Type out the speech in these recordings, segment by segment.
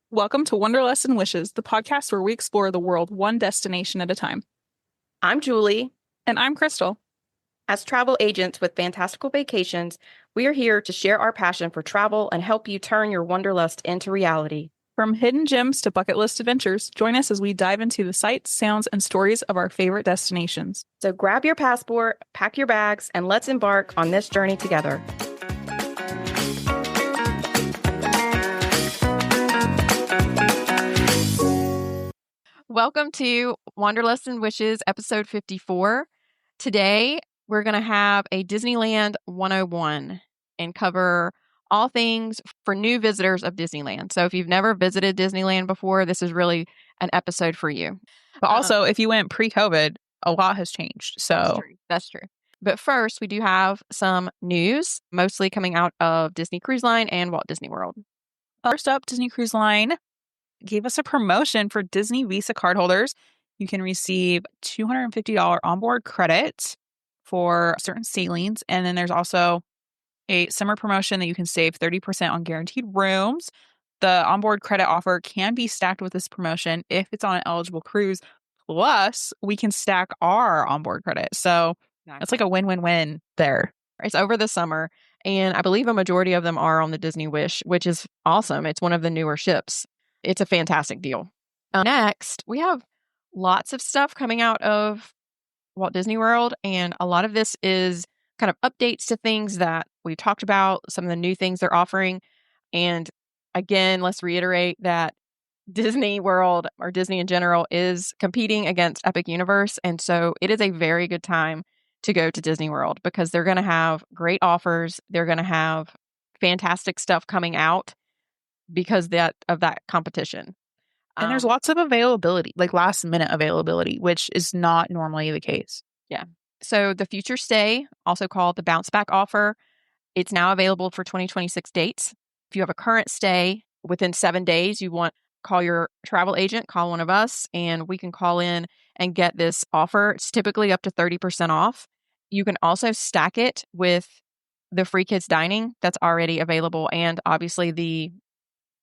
Welcome to Wanderlust and Wishes, the podcast where we explore the world one destination at a time. I'm Julie. And I'm Krystle. As travel agents with fantastical vacations, we are here to share our passion for travel and help you turn your wanderlust into reality. From hidden gems to bucket list adventures, join us as we dive into the sights, sounds, and stories of our favorite destinations. So grab your passport, pack your bags, and let's embark on this journey together. Welcome to Wanderlust and Wishes, episode 54. Today, we're going to have a Disneyland 101 and cover all things for new visitors of Disneyland. So if you've never visited Disneyland before, this is really an episode for you. But also, if you went pre-COVID, a lot has changed. So That's true. But first, we do have some news, mostly coming out of Disney Cruise Line and Walt Disney World. First up, Disney Cruise Line gave us a promotion for Disney Visa cardholders. You can receive $250 onboard credit for certain sailings. And then there's also a summer promotion that you can save 30% on guaranteed rooms. The onboard credit offer can be stacked with this promotion if it's on an eligible cruise. Plus, we can stack our onboard credit. So it's like a win-win-win there. It's over the summer, and I believe a majority of them are on the Disney Wish, which is awesome. It's one of the newer ships. It's a fantastic deal. Next, we have lots of stuff coming out of Walt Disney World, and a lot of this is kind of updates to things that we talked about, some of the new things they're offering. And again, let's reiterate that Disney World, or Disney in general, is competing against Epic Universe. And so it is a very good time to go to Disney World because they're going to have great offers. They're going to have fantastic stuff coming out because of that competition. And there's lots of availability, like last minute availability, which is not normally the case. Yeah. So the future stay, also called the bounce back offer, it's now available for 2026 dates. If you have a current stay within 7 days, call your travel agent, call one of us, and we can call in and get this offer. It's typically up to 30% off. You can also stack it with the free kids dining that's already available, and obviously the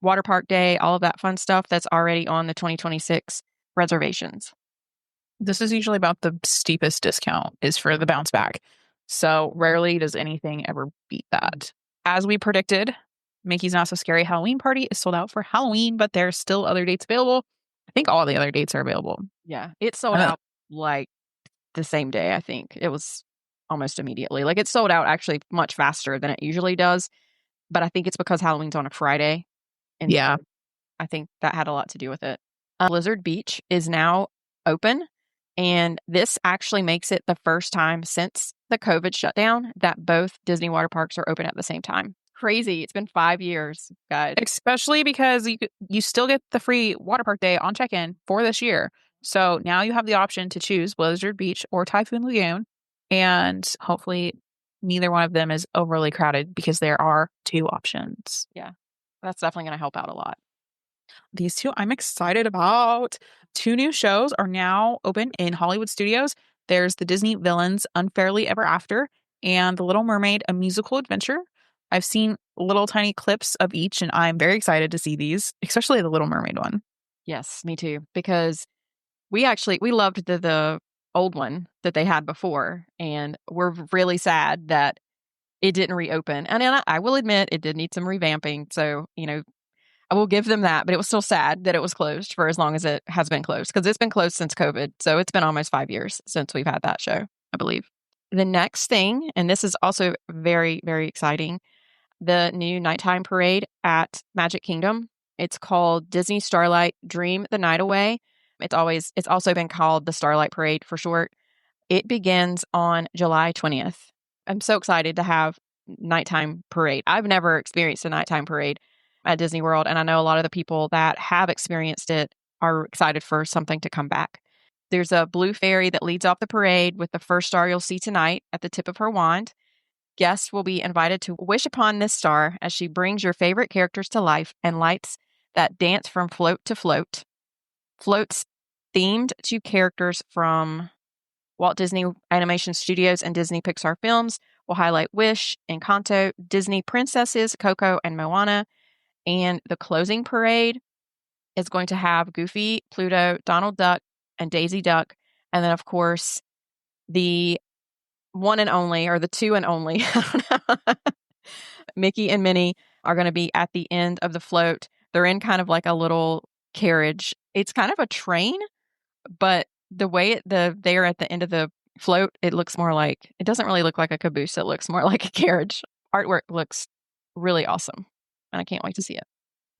water park day, all of that fun stuff that's already on the 2026 reservations. This is usually about the steepest discount is for the bounce back. So rarely does anything ever beat that. As we predicted, Mickey's Not So Scary Halloween Party is sold out for Halloween, but there's still other dates available. I think all the other dates are available. Yeah, it sold out like the same day, I think. It was almost immediately. Like it sold out actually much faster than it usually does. But I think it's because Halloween's on a Friday. And yeah, so I think that had a lot to do with it. Blizzard Beach is now open. And this actually makes it the first time since the COVID shutdown that both Disney water parks are open at the same time. Crazy. It's been 5 years, guys. Especially because you still get the free water park day on check-in for this year. So now you have the option to choose Blizzard Beach or Typhoon Lagoon. And hopefully neither one of them is overly crowded because there are two options. Yeah, that's definitely going to help out a lot. These two I'm excited about. 2 new shows are now open in Hollywood studios. There's the Disney Villains Unfairly Ever After and The Little Mermaid, A Musical Adventure. I've seen little tiny clips of each, and I'm very excited to see these, especially the Little Mermaid one. Yes, me too, because we loved the old one that they had before, and we're really sad that it didn't reopen. And I will admit it did need some revamping. So, I will give them that, but it was still sad that it was closed for as long as it has been closed because it's been closed since COVID. So it's been almost 5 years since we've had that show, I believe. The next thing, and this is also very, very exciting, the new nighttime parade at Magic Kingdom. It's called Disney Starlight Dream the Night Away. It's also been called the Starlight Parade for short. It begins on July 20th. I'm so excited to have nighttime parade. I've never experienced a nighttime parade at Disney World, and I know a lot of the people that have experienced it are excited for something to come back. There's a blue fairy that leads off the parade with the first star you'll see tonight at the tip of her wand. Guests will be invited to wish upon this star as she brings your favorite characters to life and lights that dance from float to float. Floats themed to characters from Walt Disney Animation Studios and Disney Pixar films will highlight Wish, Encanto, Disney princesses, Coco and Moana. And the closing parade is going to have Goofy, Pluto, Donald Duck, and Daisy Duck. And then, of course, the one and only, or the two and only, I don't know, Mickey and Minnie are going to be at the end of the float. They're in kind of like a little carriage. It's kind of a train, but the way they are at the end of the float, it looks more like, it doesn't really look like a caboose. It looks more like a carriage. Artwork looks really awesome, and I can't wait to see it.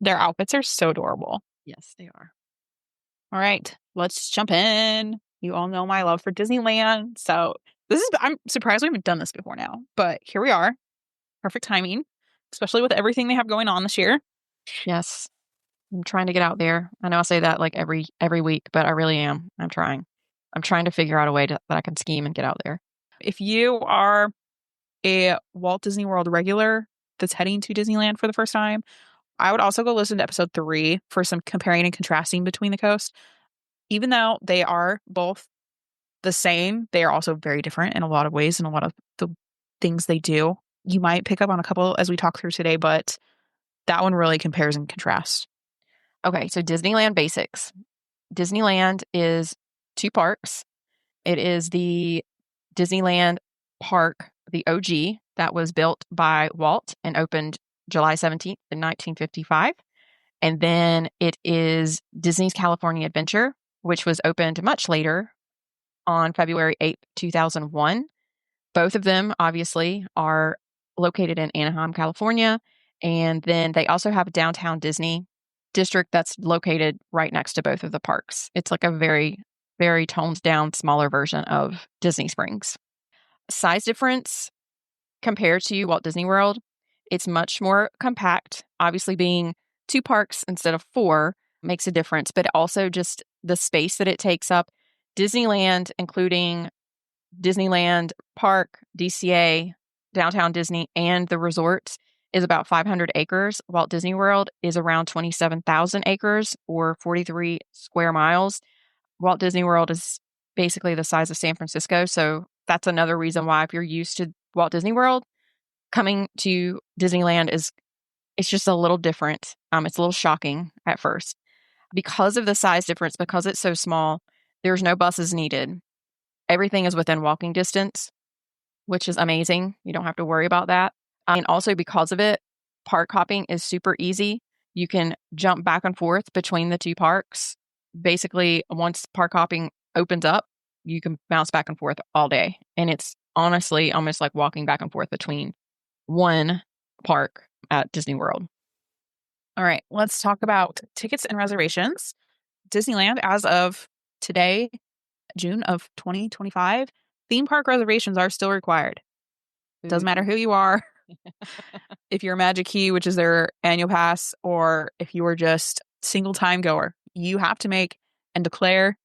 Their outfits are so adorable. Yes, they are. All right, let's jump in. You all know my love for Disneyland. So I'm surprised we haven't done this before now, but here we are. Perfect timing, especially with everything they have going on this year. Yes. I'm trying to get out there. I know I say that like every week, but I really am. I'm trying to figure out a way that I can scheme and get out there. If you are a Walt Disney World regular that's heading to Disneyland for the first time, I would also go listen to episode 3 for some comparing and contrasting between the coast. Even though they are both the same, they are also very different in a lot of ways and a lot of the things they do. You might pick up on a couple as we talk through today, but that one really compares and contrasts. Okay, so Disneyland basics. Disneyland is 2 parks. It is the Disneyland Park, the OG, that was built by Walt and opened July 17th in 1955. And then it is Disney's California Adventure, which was opened much later on February 8th, 2001. Both of them, obviously, are located in Anaheim, California. And then they also have a downtown Disney district that's located right next to both of the parks. It's like a very, very toned down, smaller version of Disney Springs. Size difference compared to Walt Disney World, it's much more compact. Obviously, being 2 parks instead of 4 makes a difference, but also just the space that it takes up. Disneyland, including Disneyland Park, DCA, Downtown Disney, and the resorts, is about 500 acres. Walt Disney World is around 27,000 acres or 43 square miles. Walt Disney World is basically the size of San Francisco. So that's another reason why, if you're used to Walt Disney World, coming to Disneyland it's just a little different. It's a little shocking at first. Because of the size difference, because it's so small, there's no buses needed. Everything is within walking distance, which is amazing. You don't have to worry about that. And also because of it, park hopping is super easy. You can jump back and forth between the 2 parks. Basically, once park hopping opens up, you can bounce back and forth all day. And it's honestly almost like walking back and forth between one park at Disney World. All right, let's talk about tickets and reservations. Disneyland, as of today, June of 2025, theme park reservations are still required. Doesn't matter who you are. If you're a Magic Key, which is their annual pass, or if you are just single time goer, you have to make and declare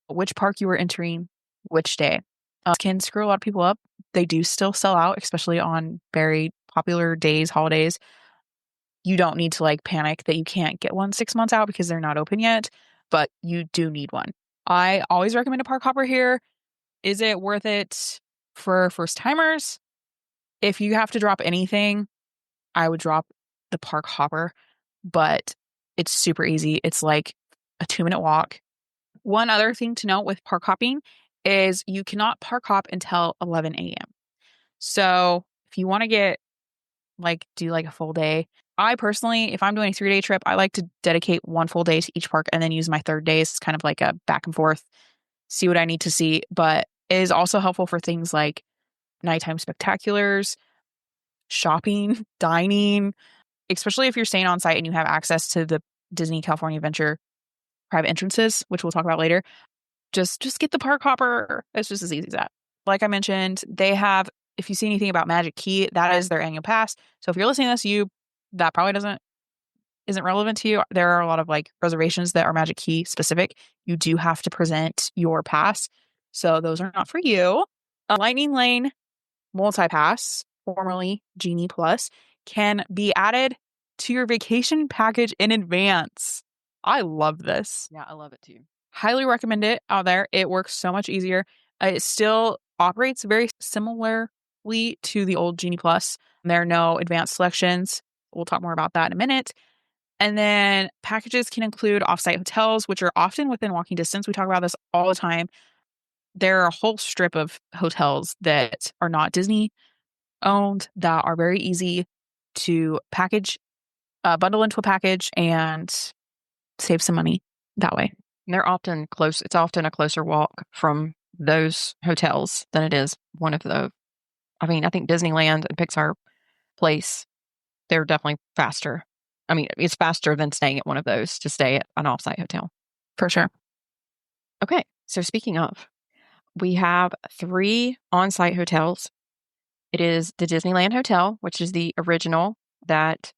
which park you are entering which day. Can screw a lot of people up. They do still sell out, especially on very popular days, holidays. You don't need to panic that you can't get one 6 months out because they're not open yet, but you do need one. I always recommend a park hopper here. Is it worth it for first timers? If you have to drop anything, I would drop the park hopper, but it's super easy. It's like a 2-minute walk. One other thing to note with park hopping is you cannot park hop until 11 a.m. So if you want to do a full day, I personally, if I'm doing a 3-day trip, I like to dedicate 1 full day to each park and then use my 3rd day as kind of like a back and forth, see what I need to see. But it is also helpful for things like nighttime spectaculars, shopping, dining, especially if you're staying on site and you have access to the Disney California Adventure private entrances, which we'll talk about later. Just get the park hopper. It's just as easy as that. Like I mentioned, they have, if you see anything about Magic Key, that is their annual pass. So if you're listening to this, that probably isn't relevant to you. There are a lot of reservations that are Magic Key specific. You do have to present your pass. So those are not for you. A Lightning Lane multi-pass, formerly Genie Plus, can be added to your vacation package in advance. I love this. Yeah, I love it too. Highly recommend it out there. It works so much easier. It still operates very similarly to the old Genie Plus. There are no advanced selections. We'll talk more about that in a minute. And then packages can include offsite hotels, which are often within walking distance. We talk about this all the time. There are a whole strip of hotels that are not Disney owned that are very easy to bundle into a package and save some money that way. And they're often close. It's often a closer walk from those hotels than it is one of the, I think Disneyland and Pixar Place, they're definitely faster. It's faster than staying at one of those to stay at an offsite hotel. For sure. Okay. So speaking of, we have 3 on-site hotels. It is the Disneyland Hotel, which is the original that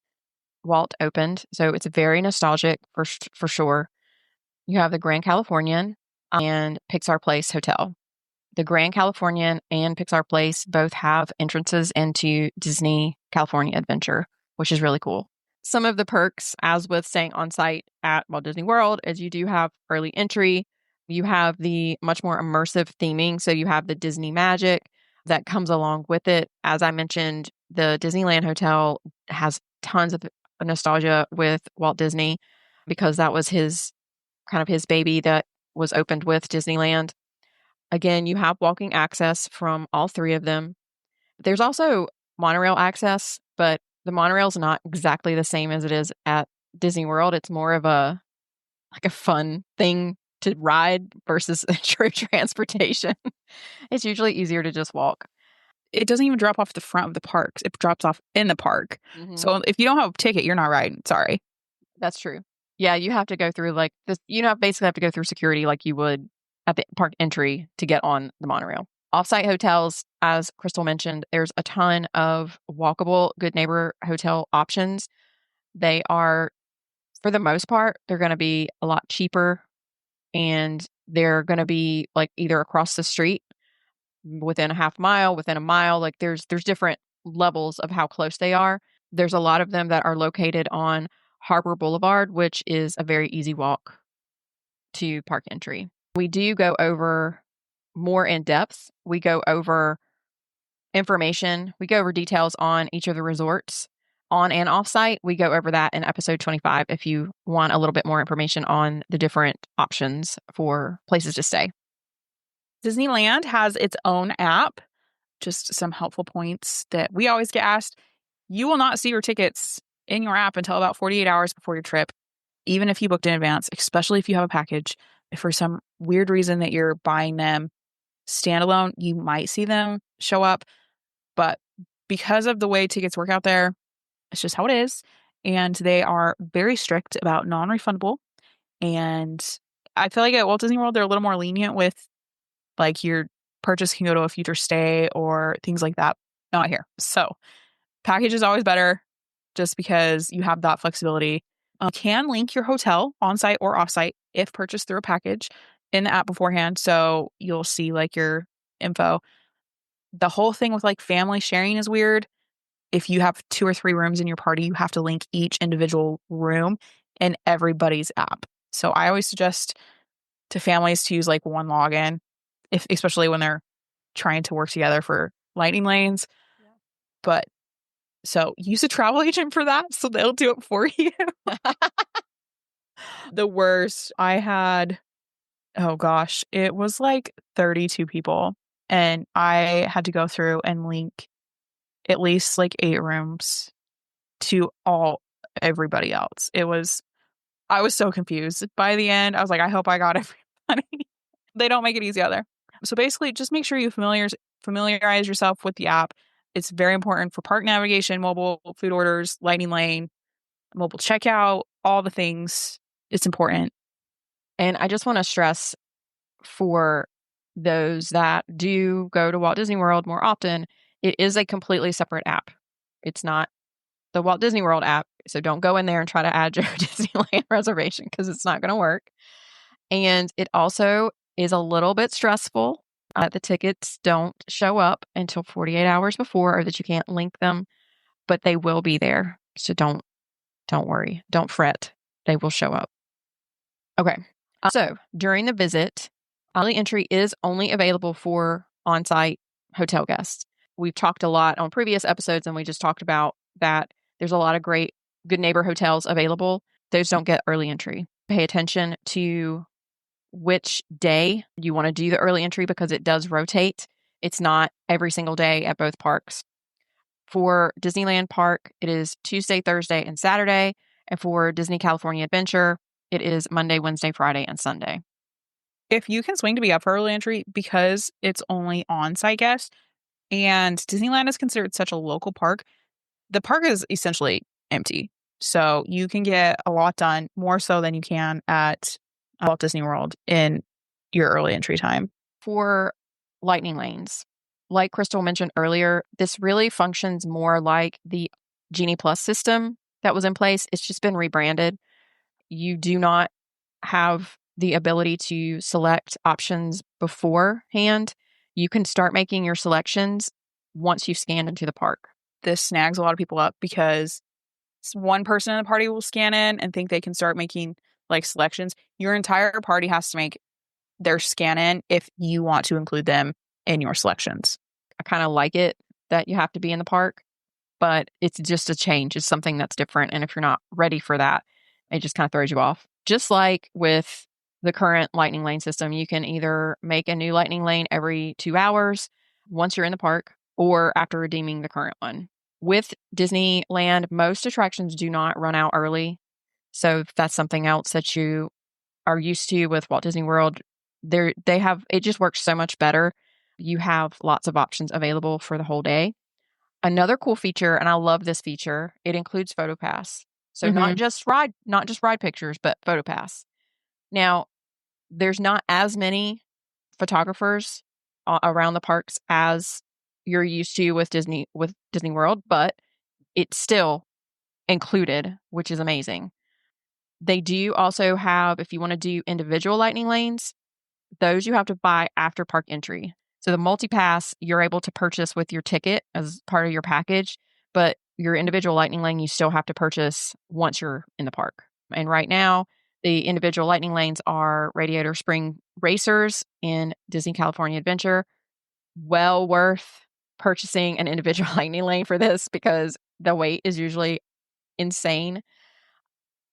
Walt opened. So it's very nostalgic for sure. You have the Grand Californian and Pixar Place Hotel. The Grand Californian and Pixar Place both have entrances into Disney California Adventure, which is really cool. Some of the perks, as with staying on site at Walt Disney World, is you do have early entry. You have the much more immersive theming. So you have the Disney magic that comes along with it. As I mentioned, the Disneyland Hotel has tons of nostalgia with Walt Disney because that was his baby that was opened with Disneyland. Again, you have walking access from all 3 of them. There's also monorail access, but the monorail is not exactly the same as it is at Disney World. It's more of a fun thing to ride versus true transportation. It's usually easier to just walk. It doesn't even drop off the front of the parks. It drops off in the park. Mm-hmm. So if you don't have a ticket, you're not riding. Sorry. That's true. Yeah, you have to go through this. Basically have to go through security like you would at the park entry to get on the monorail. Offsite hotels, as Krystle mentioned, there's a ton of walkable Good Neighbor hotel options. They are, for the most part, they're going to be a lot cheaper, and they're going to be either across the street, within a half mile, within a mile. There's different levels of how close they are. There's a lot of them that are located on Harbor Boulevard, which is a very easy walk to park entry. We do go over more in depth. We go over information. We go over details on each of the resorts on and off site. We go over that in episode 25 if you want a little bit more information on the different options for places to stay. Disneyland has its own app. Just some helpful points that we always get asked. You will not see your tickets in your app until about 48 hours before your trip, even if you booked in advance, especially if you have a package. If for some weird reason that you're buying them standalone, you might see them show up. But because of the way tickets work out there, it's just how it is. And they are very strict about non-refundable. And I feel like at Walt Disney World, they're a little more lenient with your purchase can go to a future stay or things like that. Not here. So package is always better just because you have that flexibility. You can link your hotel on-site or off-site if purchased through a package in the app beforehand. So you'll see your info. The whole thing with family sharing is weird. If you have 2 or 3 rooms in your party, you have to link each individual room in everybody's app. So I always suggest to families to use one login, especially when they're trying to work together for lightning lanes. Yeah. But so use a travel agent for that, so they'll do it for you. The worst, I had, oh gosh, it was 32 people, and I had to go through and link at least 8 rooms to everybody else. I was so confused by the end. I was like, I hope I got everybody. They don't make it easy out there. So basically, just make sure you familiarize yourself with the app. It's very important for park navigation, mobile food orders, lightning lane, mobile checkout, all the things. It's important. And I just want to stress for those that do go to Walt Disney World more often, it is a completely separate app. It's not the Walt Disney World app. So don't go in there and try to add your Disneyland reservation because it's not going to work. And it also is a little bit stressful. The tickets don't show up until 48 hours before, or that you can't link them, but they will be there. So don't worry. Don't fret. They will show up. Okay. So during the visit, early entry is only available for on-site hotel guests. We've talked a lot on previous episodes, and we just talked about that there's a lot of great Good Neighbor hotels available. those don't get early entry. Pay attention to which day you want to do the early entry because it does rotate. It's not every single day at both parks. For Disneyland Park, it is Tuesday, Thursday, and Saturday. And for Disney California Adventure, it is Monday, Wednesday, Friday, and Sunday. If you can swing to be up for early entry, because it's only on-site guests, and Disneyland is considered such a local park, the park is essentially empty. So you can get a lot done, more so than you can at Walt Disney World in your early entry time. For lightning lanes, like Krystle mentioned earlier, this really functions more like the Genie Plus system that was in place. It's just been rebranded. You do not have the ability to select options beforehand. You can start making your selections once you've scanned into the park. This snags a lot of people up because one person in the party will scan in and think they can start making like selections. Your entire party has to make their scan in if you want to include them in your selections. I kind of like it that you have to be in the park, but it's just a change. It's something that's different. And if you're not ready for that, it just kind of throws you off. Just like with the current lightning lane system, you can either make a new lightning lane every 2 hours once you're in the park or after redeeming the current one. With Disneyland, most attractions do not run out early. So if that's something else that you are used to with Walt Disney World, they have, it just works so much better. You have lots of options available for the whole day. Another cool feature, and I love this feature, it includes PhotoPass. So not just ride pictures, but PhotoPass. Now, there's not as many photographers around the parks as you're used to with Disney World, but it's still included, which is amazing. They do also have, if you want to do individual lightning lanes, those you have to buy after park entry. So the multi-pass you're able to purchase with your ticket as part of your package, but your individual lightning lane you still have to purchase once you're in the park. And right now, the individual lightning lanes are Radiator Spring Racers in Disney California Adventure. Well worth purchasing an individual lightning lane for this because the wait is usually insane.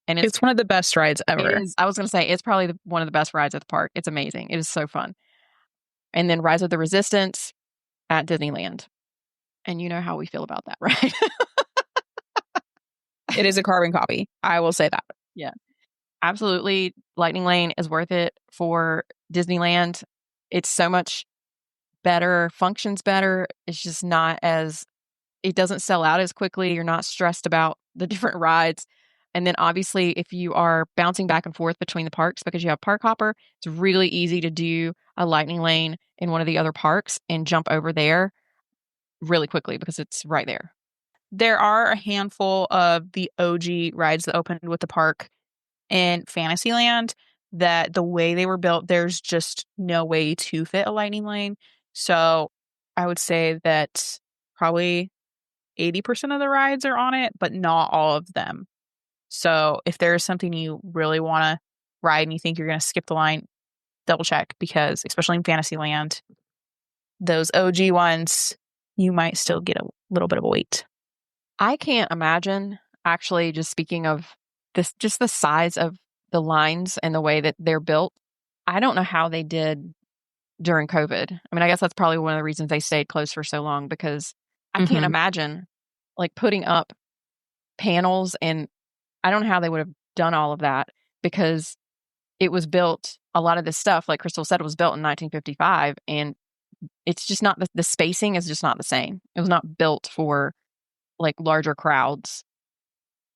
And it's one of the best rides ever. It is, I was going to say, it's probably one of the best rides at the park. It's amazing. It is so fun. And then Rise of the Resistance at Disneyland. And you know how we feel about that, right? It is a carbon copy. I will say that. Yeah. Absolutely. Lightning Lane is worth it for Disneyland. It's so much better, functions better. It's just not as, it doesn't sell out as quickly. You're not stressed about the different rides. And then obviously, if you are bouncing back and forth between the parks because you have Park Hopper, it's really easy to do a lightning lane in one of the other parks and jump over there really quickly because it's right there. There are a handful of the OG rides that opened with the park in Fantasyland that the way they were built, there's just no way to fit a lightning lane. So I would say that probably 80% of the rides are on it, but not all of them. So if there's something you really want to ride and you think you're going to skip the line, double check because especially in Fantasyland, those OG ones, you might still get a little bit of a wait. I can't imagine, actually, just speaking of this, just the size of the lines and the way that they're built. I don't know how they did during COVID. I mean, I guess that's probably one of the reasons they stayed closed for so long because I can't imagine like putting up panels and I don't know how they would have done all of that because it was built, a lot of this stuff, like Krystle said, was built in 1955 and it's just not, the spacing is just not the same. It was not built for like larger crowds.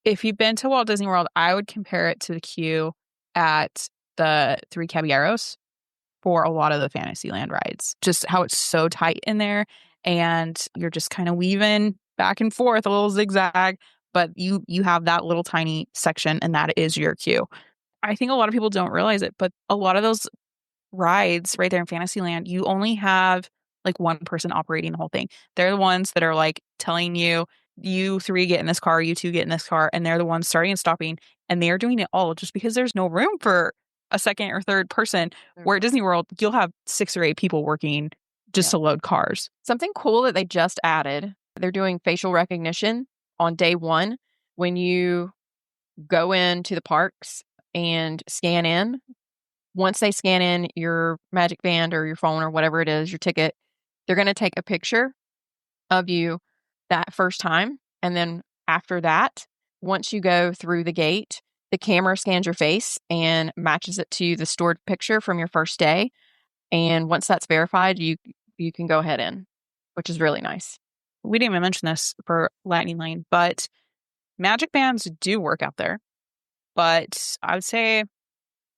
If you've been to Walt Disney World, I would compare it to the queue at the Three Caballeros for a lot of the Fantasyland rides. Just how it's so tight in there and you're just kind of weaving back and forth, a little zigzag, but you have that little tiny section and that is your queue. I think a lot of people don't realize it, but a lot of those rides right there in Fantasyland, you only have like one person operating the whole thing. They're the ones that are like telling you, you three get in this car, you two get in this car, and they're the ones starting and stopping, and they are doing it all just because there's no room for a second or third person. Where at Disney World, you'll have 6 or 8 people working just to load cars. Something cool that they just added, they're doing facial recognition on day one when you go into the parks and scan in. Once they scan in your Magic Band or your phone or whatever it is, your ticket, they're going to take a picture of you that first time. And then after that, once you go through the gate, the camera scans your face and matches it to the stored picture from your first day. And once that's verified, you can go ahead in, which is really nice. We didn't even mention this for Lightning Lane, but Magic Bands do work out there. But I would say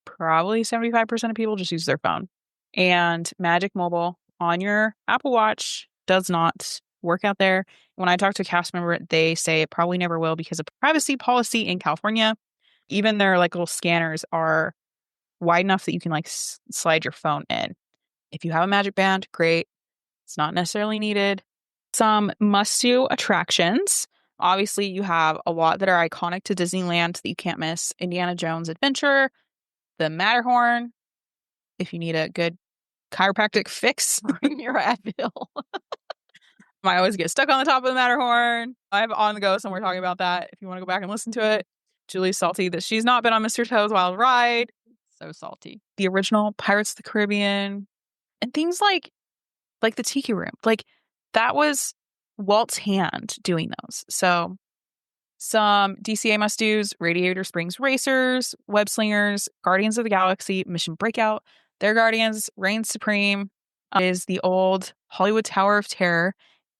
probably 75% of people just use their phone. And Magic Mobile on your Apple Watch does not work out there. When I talk to a cast member, they say it probably never will because of privacy policy in California. Even their like little scanners are wide enough that you can like slide your phone in. If you have a Magic Band, great. It's not necessarily needed. Some must-do attractions. Obviously, you have a lot that are iconic to Disneyland that you can't miss. Indiana Jones Adventure, the Matterhorn. If you need a good chiropractic fix, Bring your Advil. I always get stuck on the top of the Matterhorn. I have On the Go somewhere talking about that if you want to go back and listen to it. Julie's salty that she's not been on Mr. Toad's Wild Ride. So salty. The original Pirates of the Caribbean. And things like the Tiki Room. Like, that was Walt's hand doing those. So some DCA must-dos: Radiator Springs Racers, Web Slingers, Guardians of the Galaxy, Mission Breakout. Their Guardians, Reign Supreme, is the old Hollywood Tower of Terror,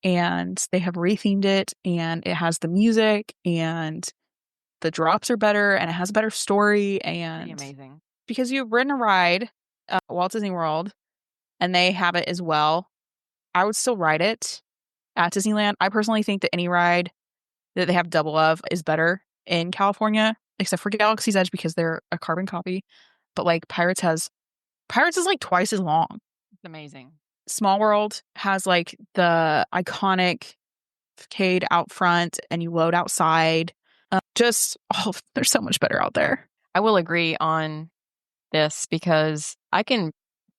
and they have rethemed it, and it has the music, and the drops are better, and it has a better story, and Pretty amazing. because you've ridden a ride at Walt Disney World, and they have it as well, I would still ride it at Disneyland. I personally think that any ride that they have double of is better in California, except for Galaxy's Edge because they're a carbon copy. But like Pirates is like twice as long. It's amazing. Small World has like the iconic arcade out front, and you load outside. They're so much better out there. I will agree on this because I can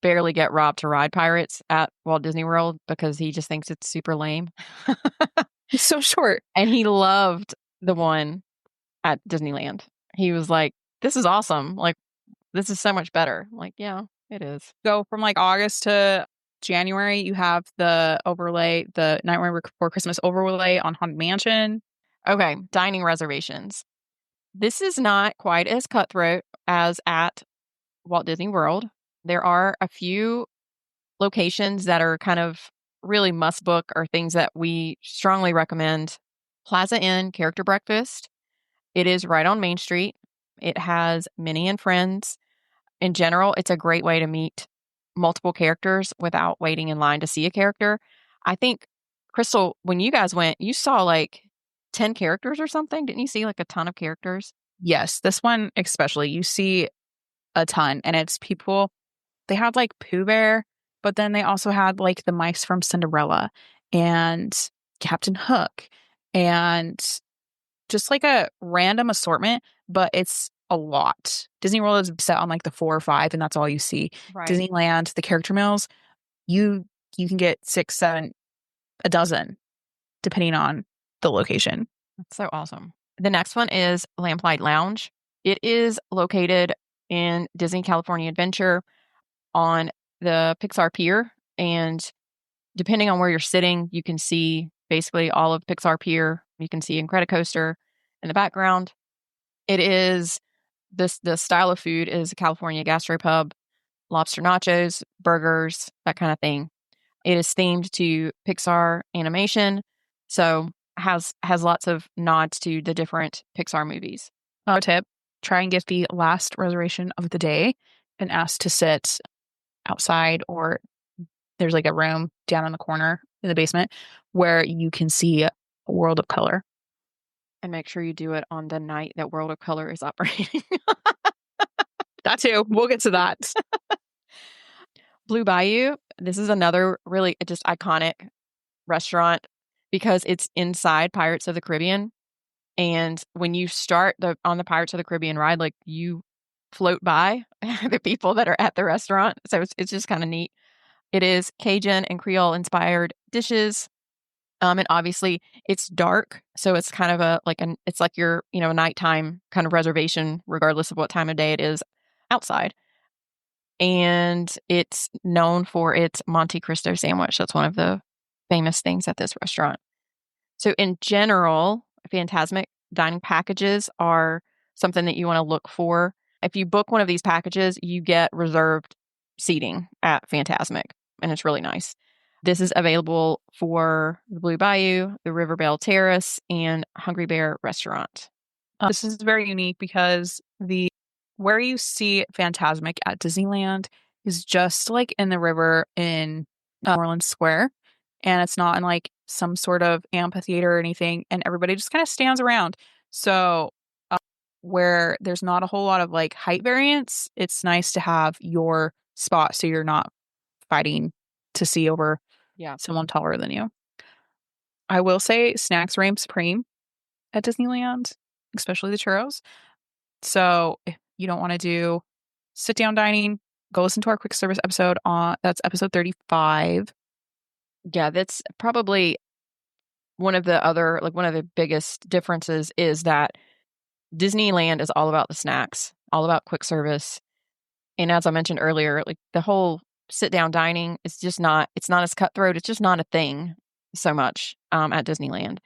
barely get Rob to ride Pirates at Walt Disney World because he just thinks it's super lame. It's so short. And he loved the one at Disneyland. He was like, this is awesome. Like, this is so much better. I'm like, yeah, it is. Go from like August to January, you have the overlay, the Nightmare Before Christmas overlay on Haunted Mansion. Okay, dining reservations. This is not quite as cutthroat as at Walt Disney World. There are a few locations that are kind of really must book or things that we strongly recommend. Plaza Inn Character Breakfast. It is right on Main Street. It has Minnie and Friends. In general, it's a great way to meet multiple characters without waiting in line to see a character. I think, Krystle, when you guys went, you saw like 10 characters or something. Didn't you see like a ton of characters? Yes, this one especially, you see a ton, and it's people. They had like Pooh Bear, but then they also had like the mice from Cinderella and Captain Hook, and just like a random assortment, but it's a lot. Disney World is set on like the 4 or 5, and that's all you see. Right. Disneyland, the character meals, you can get 6, 7, a dozen, depending on the location. That's so awesome. The next one is Lamplight Lounge. It is located in Disney California Adventure on the Pixar Pier. And depending on where you're sitting, you can see basically all of Pixar Pier. You can see Incredicoaster in the background. It is the style of food is a California gastropub, lobster nachos, burgers, that kind of thing. It is themed to Pixar animation, so has lots of nods to the different Pixar movies. Tip: try and get the last reservation of the day and ask to sit outside, or there's like a room down in the corner in the basement where you can see a World of Color. And make sure you do it on the night that World of Color is operating. That too. We'll get to that. Blue Bayou. This is another really just iconic restaurant because it's inside Pirates of the Caribbean. And when you start on the Pirates of the Caribbean ride, like you float by the people that are at the restaurant. So it's just kind of neat. It is Cajun and Creole inspired dishes. And obviously it's dark. So it's kind of it's like your, a nighttime kind of reservation, regardless of what time of day it is outside. And it's known for its Monte Cristo sandwich. That's one of the famous things at this restaurant. So in general, Fantasmic dining packages are something that you want to look for. If you book one of these packages, you get reserved seating at Fantasmic, and it's really nice. This is available for the Blue Bayou, the Riverbell Terrace, and Hungry Bear Restaurant. This is very unique because where you see Fantasmic at Disneyland is just like in the river in Orleans Square, and it's not in like some sort of amphitheater or anything, and everybody just kind of stands around. So where there's not a whole lot of like height variance, it's nice to have your spot so you're not fighting to see over someone taller than you. I will say snacks reign supreme at Disneyland, especially the churros. So if you don't want to do sit down dining, go listen to our quick service episode that's episode 35. Yeah, that's probably one of the biggest differences is that Disneyland is all about the snacks, all about quick service. And as I mentioned earlier, like the whole sit down dining is just it's not as cutthroat. It's just not a thing so much at Disneyland.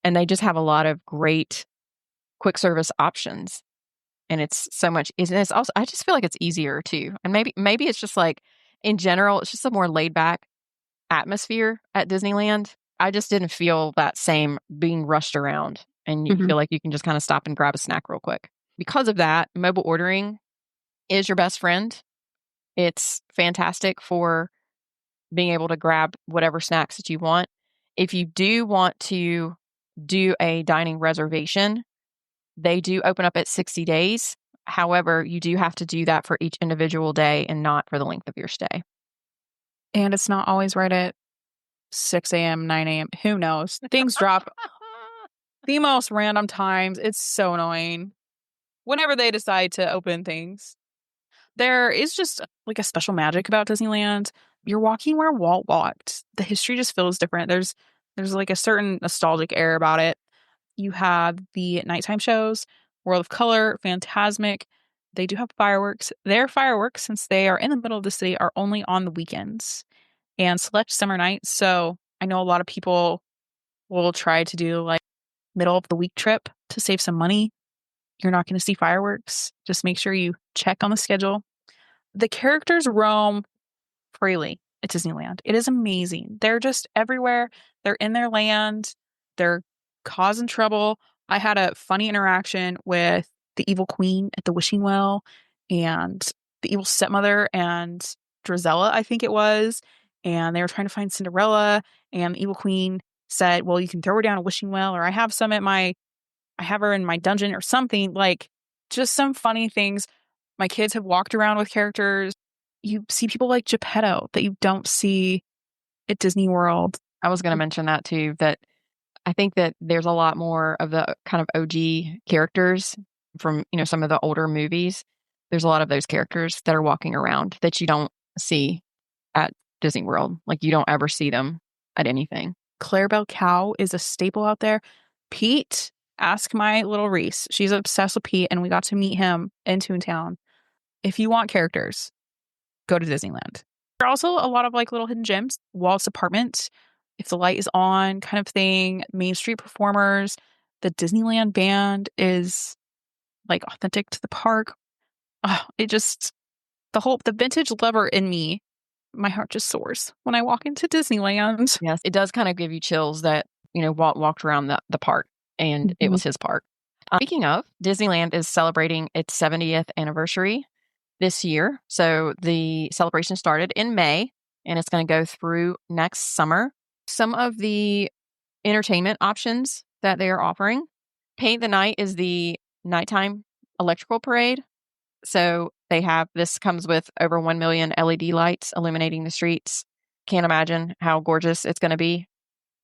And they just have a lot of great quick service options. And it's so much, and it's also, I just feel like it's easier too. And maybe it's just like, in general, it's just a more laid back atmosphere at Disneyland. I just didn't feel that same being rushed around, and you feel like you can just kind of stop and grab a snack real quick. Because of that, mobile ordering is your best friend. It's fantastic for being able to grab whatever snacks that you want. If you do want to do a dining reservation, they do open up at 60 days. However, you do have to do that for each individual day and not for the length of your stay. And it's not always right at 6 a.m., 9 a.m. Who knows? Things drop the most random times. It's so annoying. Whenever they decide to open things. There is just like a special magic about Disneyland. You're walking where Walt walked. The history just feels different. There's like a certain nostalgic air about it. You have the nighttime shows, World of Color, Fantasmic. They do have fireworks. Their fireworks, since they are in the middle of the city, are only on the weekends and select summer nights. So I know a lot of people will try to do like middle of the week trip to save some money. You're not going to see fireworks. Just make sure you check on the schedule. The characters roam freely at Disneyland. It is amazing. They're just everywhere. They're in their land. They're causing trouble. I had a funny interaction with the evil queen at the wishing well and the evil stepmother and Drizella, I think it was. And they were trying to find Cinderella. And the evil queen said, well, you can throw her down a wishing well, or I have her in my dungeon or something. Like, just some funny things. My kids have walked around with characters. You see people like Geppetto that you don't see at Disney World. I was going to mention that too, that I think that there's a lot more of the kind of OG characters from, some of the older movies. There's a lot of those characters that are walking around that you don't see at Disney World. Like, you don't ever see them at anything. Clarabelle Cow is a staple out there. Pete, ask my little Reese. She's obsessed with Pete, and we got to meet him in Toontown. If you want characters, go to Disneyland. There are also a lot of like little hidden gems. Walt's apartment, if the light is on, kind of thing. Main Street performers. The Disneyland band is like authentic to the park. Oh, the vintage lover in me, my heart just soars when I walk into Disneyland. Yes, it does kind of give you chills that, Walt walked around the park and it was his park. Speaking of, Disneyland is celebrating its 70th anniversary this year. So the celebration started in May and it's going to go through next summer. Some of the entertainment options that they are offering. Paint the Night is the nighttime electrical parade. So this comes with over 1 million LED lights illuminating the streets. Can't imagine how gorgeous it's going to be.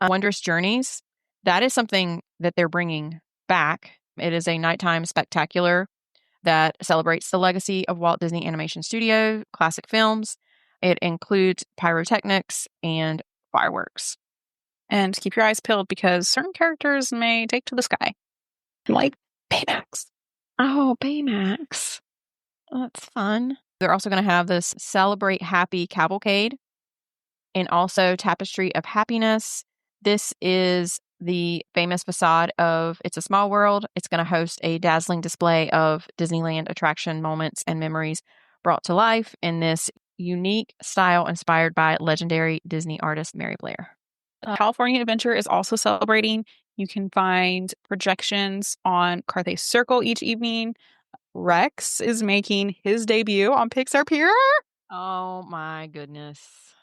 Wondrous Journeys, that is something that they're bringing back. It is a nighttime spectacular that celebrates the legacy of Walt Disney Animation Studio, classic films. It includes pyrotechnics and fireworks. And keep your eyes peeled because certain characters may take to the sky. Like Baymax. Oh, Baymax. That's fun. They're also going to have this Celebrate Happy Cavalcade and also Tapestry of Happiness. This is the famous facade of It's a Small World. It's going to host a dazzling display of Disneyland attraction moments and memories brought to life in this unique style inspired by legendary Disney artist Mary Blair. California Adventure is also celebrating. You can find projections on Carthay Circle each evening. Rex is making his debut on Pixar Pier. Oh my goodness.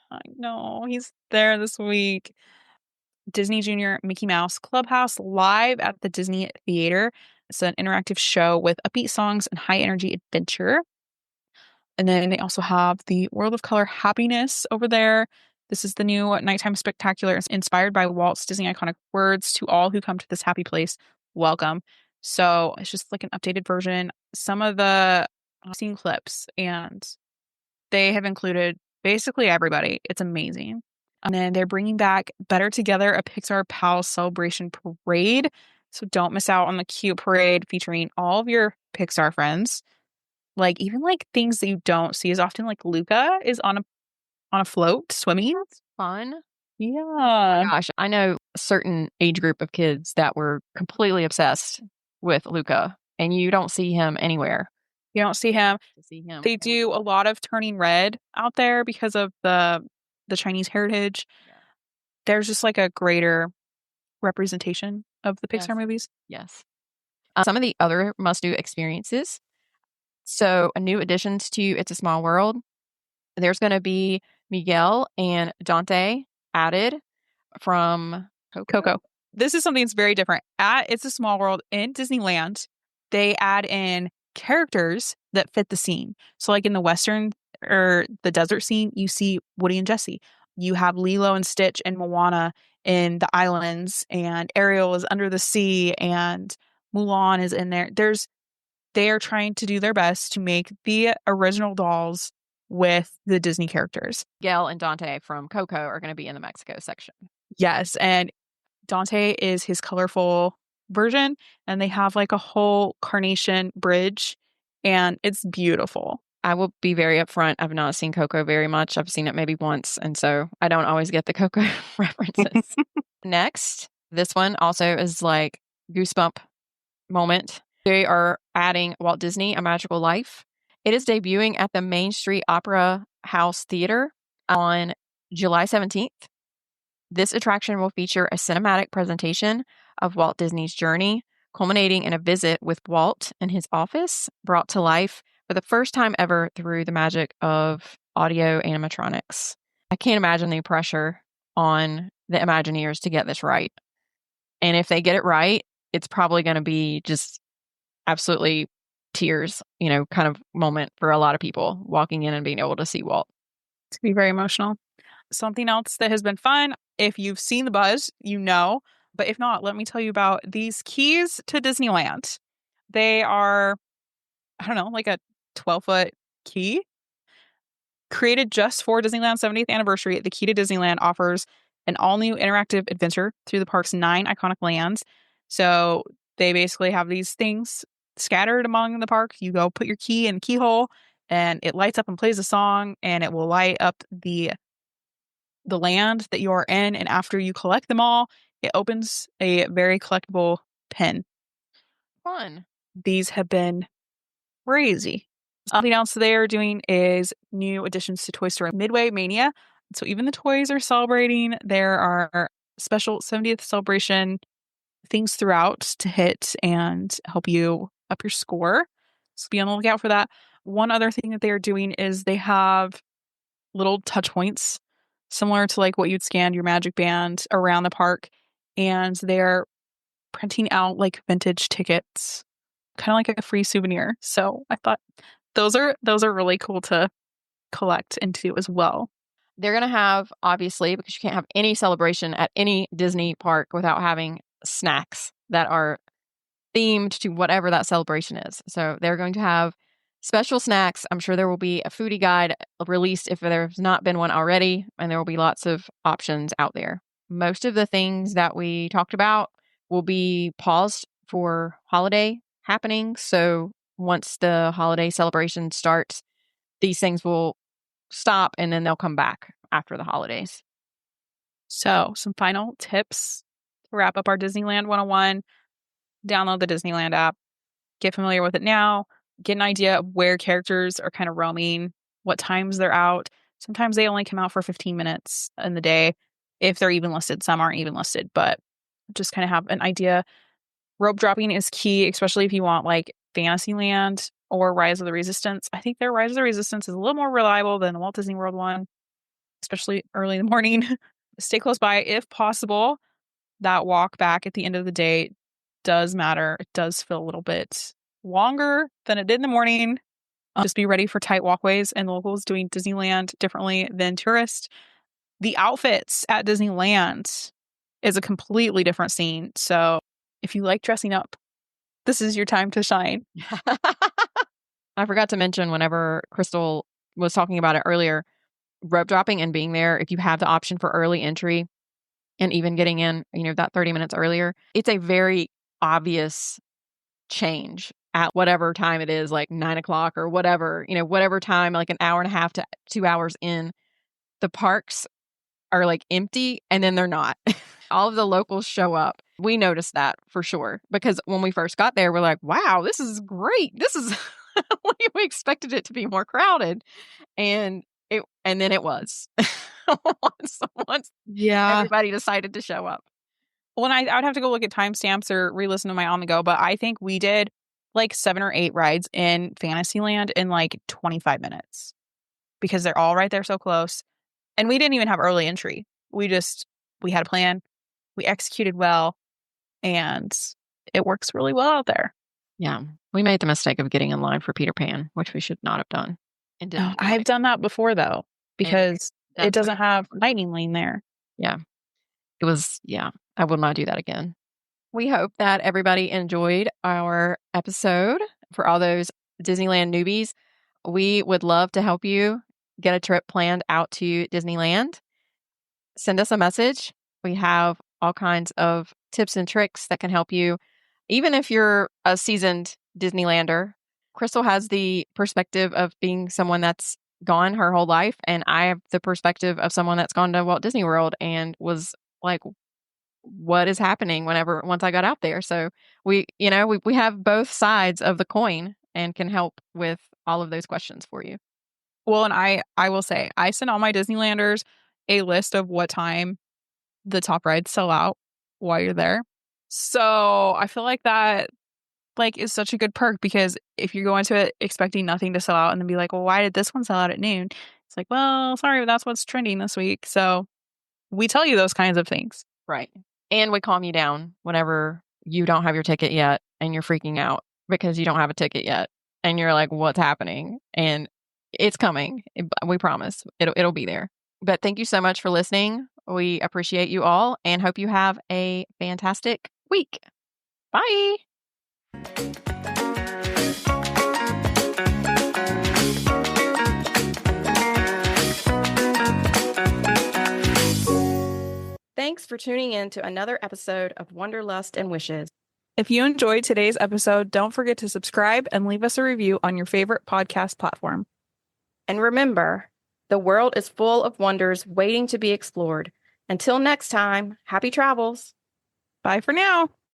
I know, he's there this week. Disney Junior Mickey Mouse Clubhouse live at the Disney Theater. It's an interactive show with upbeat songs and high energy adventure. And then they also have the World of Color Happiness over there. This is the new nighttime spectacular. It's inspired by Walt's Disney iconic words to all who come to this happy place. Welcome. So it's just like an updated version. Some of the I've seen clips and they have included basically everybody. It's amazing. And then they're bringing back Better Together, a Pixar Pals celebration parade. So don't miss out on the cute parade featuring all of your Pixar friends. Like even like things that you don't see as often, like Luca is on a float swimming. That's fun. Yeah. Gosh, I know a certain age group of kids that were completely obsessed with Luca, and you don't see him anywhere. You don't see him. To They do a lot of turning red out there because of the Chinese heritage. Yeah. There's just like a greater representation of the Pixar Yes. movies. Yes. Some of the other must-do experiences. So, new additions to It's a Small World. There's going to be Miguel and Dante added from Coco. This is something that's very different. At It's a Small World in Disneyland, they add in characters that fit the scene. So like in the Western or the desert scene, you see Woody and Jesse. You have Lilo and Stitch and Moana in the islands, and Ariel is under the sea, and Mulan is in there. They are trying to do their best to make the original dolls with the Disney characters. Miguel and Dante from Coco are going to be in the Mexico section. Yes, and Dante is his colorful version, and they have like a whole carnation bridge, and it's beautiful. I will be very upfront. I've not seen Coco very much. I've seen it maybe once, and so I don't always get the Coco references. Next, this one also is like goosebump moment. They are adding Walt Disney: A Magical Life. It is debuting at the Main Street Opera House Theater on July 17th. This attraction will feature a cinematic presentation of Walt Disney's journey, culminating in a visit with Walt in his office, brought to life for the first time ever through the magic of audio animatronics. I can't imagine the pressure on the Imagineers to get this right. And if they get it right, it's probably going to be just absolutely tears, kind of moment for a lot of people walking in and being able to see Walt. To be very emotional. Something else that has been fun, if you've seen the buzz, you know, but if not, let me tell you about these keys to Disneyland. They are, I don't know, like a 12-foot key created just for Disneyland's 70th anniversary. The Key to Disneyland offers an all-new interactive adventure through the park's 9 iconic lands. So they basically have these things scattered among the park. You go put your key in the keyhole, and it lights up and plays a song, and it will light up the land that you are in. And after you collect them all, it opens a very collectible pin. Fun. These have been crazy. Something else they are doing is new additions to Toy Story Midway Mania. So even the toys are celebrating. There are special 70th celebration things throughout to hit and help you up your score. So be on the lookout for that. One other thing that they are doing is they have little touch points similar to like what you'd scan your Magic Band around the park. And they're printing out like vintage tickets, kind of like a free souvenir. So I thought those are really cool to collect and do as well. They're going to have, obviously, because you can't have any celebration at any Disney park without having snacks that are themed to whatever that celebration is. So they're going to have special snacks. I'm sure there will be a foodie guide released if there's not been one already, and there will be lots of options out there. most of the things that we talked about will be paused for holiday happenings. So once the holiday celebration starts, these things will stop and then they'll come back after the holidays. So, some final tips to wrap up our Disneyland 101. Download the Disneyland app, get familiar with it now, get an idea of where characters are kind of roaming, what times they're out. Sometimes they only come out for 15 minutes in the day if they're even listed. Some aren't even listed, but just kind of have an idea. Rope dropping is key, especially if you want like Fantasyland or Rise of the Resistance. I think their Rise of the Resistance is a little more reliable than the Walt Disney World one, especially early in the morning. Stay close by if possible. That walk back at the end of the day does matter. It does feel a little bit longer than it did in the morning. Just be ready for tight walkways and locals doing Disneyland differently than tourists. The outfits at Disneyland is a completely different scene. So if you like dressing up, this is your time to shine. I forgot to mention whenever Krystle was talking about it earlier, rope dropping and being there, if you have the option for early entry and even getting in, that 30 minutes earlier, it's a very obvious change at whatever time it is, like 9 o'clock or whatever, whatever time, like an hour and a half to 2 hours in, the parks are like empty and then they're not. All of the locals show up. We noticed that for sure because when we first got there, we're like, wow, this is great. This is we expected it to be more crowded. And then it was once everybody decided to show up. Well, I would have to go look at timestamps or re-listen to my on the go, but I think we did like 7 or 8 rides in Fantasyland in like 25 minutes because they're all right there so close. And we didn't even have early entry. We had a plan. We executed well and it works really well out there. Yeah. We made the mistake of getting in line for Peter Pan, which we should not have done. And didn't I've done that before though, because it doesn't have Lightning Lane there. Yeah. I will not do that again. We hope that everybody enjoyed our episode. For all those Disneyland newbies, we would love to help you get a trip planned out to Disneyland. Send us a message. We have all kinds of tips and tricks that can help you. Even if you're a seasoned Disneylander, Krystle has the perspective of being someone that's gone her whole life, and I have the perspective of someone that's gone to Walt Disney World and was like, what is happening once I got out there. So we have both sides of the coin and can help with all of those questions for you. Well, and I will say, I send all my Disneylanders a list of what time the top rides sell out while you're there. So I feel like that is such a good perk because if you go into it expecting nothing to sell out and then be like, well, why did this one sell out at noon? It's like, well, sorry, but that's what's trending this week. So we tell you those kinds of things. Right. And we calm you down whenever you don't have your ticket yet and you're freaking out because you don't have a ticket yet. And you're like, what's happening? And it's coming. We promise. It'll be there. But thank you so much for listening. We appreciate you all and hope you have a fantastic week. Bye. Thanks for tuning in to another episode of Wanderlust and Wishes. If you enjoyed today's episode, don't forget to subscribe and leave us a review on your favorite podcast platform. And remember, the world is full of wonders waiting to be explored. Until next time, happy travels. Bye for now.